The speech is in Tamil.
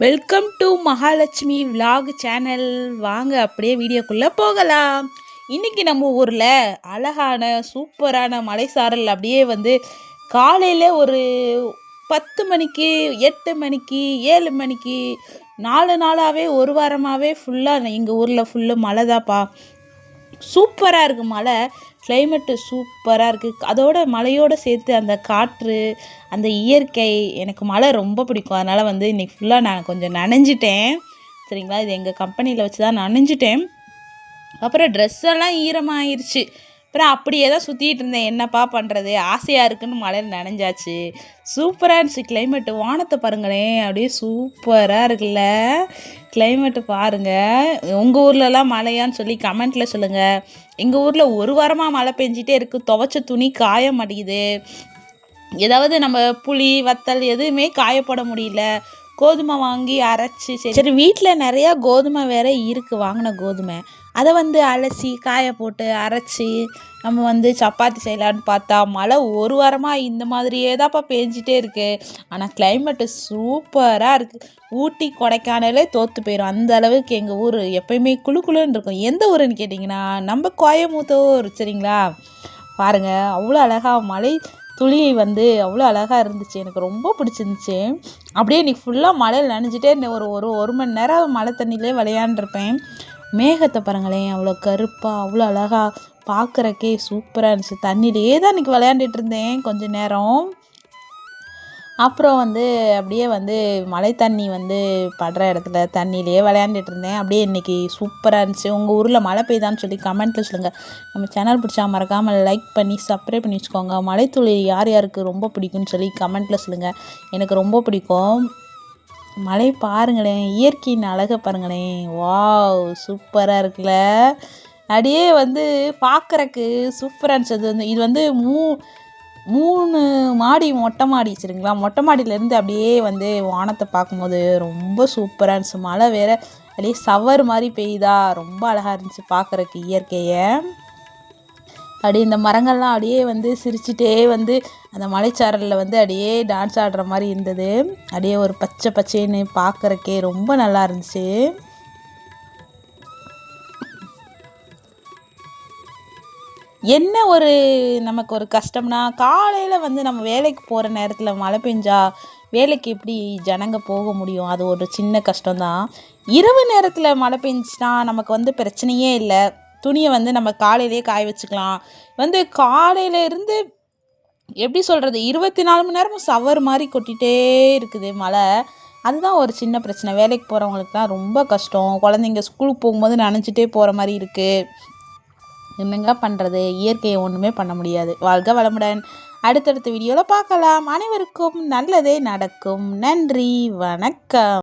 Welcome to Mahalakshmi vlog channel. வாங்க அப்படியே வீடியோக்குள்ளே போகலாம். இன்றைக்கி நம்ம ஊரில் அழகான சூப்பரான மலைசாரல் அப்படியே காலையில் ஒரு 10 மணிக்கு 8 மணிக்கு 7 மணிக்கு 4 நாளாகவே ஒரு வாரமாகவே ஃபுல்லாக எங்கள் ஊரில் ஃபுல்லு மழை தான்ப்பா. சூப்பராக இருக்குது மழை. கிளைமேட்டு சூப்பராக இருக்குது. அதோட மழையோடு சேர்த்து அந்த காற்று, அந்த இயற்கை, எனக்கு மழை ரொம்ப பிடிக்கும். அதனால் இன்றைக்கி ஃபுல்லாக நான் கொஞ்சம் நனைஞ்சிட்டேன். சரிங்களா, இது எங்கள் கம்பெனியில் வச்சு தான் நனைஞ்சிட்டேன். அப்புறம் ட்ரெஸ்ஸெல்லாம் ஈரமாகிருச்சு. அப்புறம் அப்படியே தான் சுற்றிட்டு இருந்தேன். என்னப்பா பண்ணுறது, ஆசையாக இருக்குன்னு மழையில் நனைஞ்சாச்சு. சூப்பராக இருந்துச்சு கிளைமேட்டு. வானத்தை பாருங்களேன், அப்படியே சூப்பராக இருக்குல்ல கிளைமேட்டு. பாருங்கள், உங்கள் ஊர்லலாம் மழையான்னு சொல்லி கமெண்ட்டில் சொல்லுங்கள். எங்கள் ஊரில் ஒரு வாரமாக மழை பெஞ்சிட்டே இருக்குது. துவைச்ச துணி காய மாட்டேங்குது. ஏதாவது நம்ம புளி வத்தல் எதுவுமே காயப்பட முடியல. கோதுமை வாங்கி அரைச்சி, சரி வீட்டில் நிறையா கோதுமை வேறு இருக்குது, வாங்கின கோதுமை. அதை அலசி காய போட்டு அரைச்சி நம்ம சப்பாத்தி செய்யலான்னு பார்த்தா மழை ஒரு வாரமாக இந்த மாதிரியே தான்ப்பா பேஞ்சிட்டே இருக்குது. ஆனால் கிளைமேட்டு சூப்பராக இருக்குது. ஊட்டி கொடைக்கானலே தோற்று போயிடும் அந்த அளவுக்கு எங்கள் ஊர் எப்பயுமே குளுன்னு இருக்கும். எந்த ஊருன்னு கேட்டிங்கன்னா நம்ம கோயமுத்தூர். சரிங்களா, பாருங்கள் அவ்வளோ அழகாக மழை துளி அவ்வளோ அழகாக இருந்துச்சு. எனக்கு ரொம்ப பிடிச்சிருந்துச்சி. அப்படியே இன்றைக்கி ஃபுல்லாக மழையில் நனைஞ்சிட்டே இருந்தேன். ஒரு மணி நேரம் மழை தண்ணியிலே விளையாண்டுருப்பேன். மேகத்தை பாருங்களேன், அவ்வளோ கருப்பாக அவ்வளோ அழகாக பார்க்குறக்கே சூப்பராக இருந்துச்சு. தண்ணியிலே தான் இன்றைக்கி விளையாண்டுட்டு இருந்தேன் கொஞ்சம் நேரம். அப்புறம் அப்படியே மழை தண்ணி படுற இடத்துல தண்ணியிலே விளையாண்டுட்டு இருந்தேன். அப்படியே இன்றைக்கி சூப்பராக இருந்துச்சு. உங்கள் ஊரில் மழை பெய்தான்னு சொல்லி கமெண்ட்டில் சொல்லுங்கள். நம்ம சேனல் பிடிச்சா மறக்காமல் லைக் பண்ணி சப்ஸ்கிரைப் பண்ணி வச்சுக்கோங்க. மழைத்துளி யார் யாருக்கு ரொம்ப பிடிக்கும்னு சொல்லி கமெண்ட்டில் சொல்லுங்கள். எனக்கு ரொம்ப பிடிக்கும். மழை பாருங்களேன், இயற்கையின் அழகை பாருங்களேன். வாவ், சூப்பராக இருக்குல்ல. அப்படியே பார்க்குறக்கு சூப்பராக இருந்துச்சு. இது 3 மாடி மொட்டை மாடி. சரிங்களா, மொட்டை மாடியிலேருந்து அப்படியே வானத்தை பார்க்கும்போது ரொம்ப சூப்பராக இருந்துச்சு. மழை வேறு அப்படியே சவர் மாதிரி பெய்யுதா, ரொம்ப அழகாக இருந்துச்சு பார்க்குறக்கு இயற்கையை. அப்படியே இந்த மரங்கள்லாம் அப்படியே சிரிச்சிட்டே அந்த மலைச்சாரலில் அப்படியே டான்ஸ் ஆடுற மாதிரி இருந்தது. அப்படியே ஒரு பச்சை பச்சைன்னு பார்க்குறக்கே ரொம்ப நல்லா இருந்துச்சு. என்ன நமக்கு ஒரு கஷ்டம்னா, காலையில் நம்ம வேலைக்கு போகிற நேரத்தில் மழை பெஞ்சா வேலைக்கு எப்படி ஜனங்க போக முடியும்? அது ஒரு சின்ன கஷ்டம்தான். இரவு நேரத்தில் மழை பெஞ்சுன்னா நமக்கு பிரச்சனையே இல்லை. துணியை நம்ம காலையிலே காய வச்சுக்கலாம். காலையில இருந்து எப்படி சொல்கிறது, 24 மணி நேரமும் சவர் மாதிரி கொட்டிகிட்டே இருக்குது மழை. அதுதான் ஒரு சின்ன பிரச்சனை. வேலைக்கு போகிறவங்களுக்குலாம் ரொம்ப கஷ்டம். குழந்தைங்க ஸ்கூலுக்கு போகும்போது நனைஞ்சிட்டே போகிற மாதிரி இருக்குது. என்னங்க பண்ணுறது, இயற்கையை ஒன்றுமே பண்ண முடியாது. வாழ்க வளமுடன். அடுத்தடுத்த வீடியோவில் பார்க்கலாம். அனைவருக்கும் நல்லதே நடக்கும். நன்றி, வணக்கம்.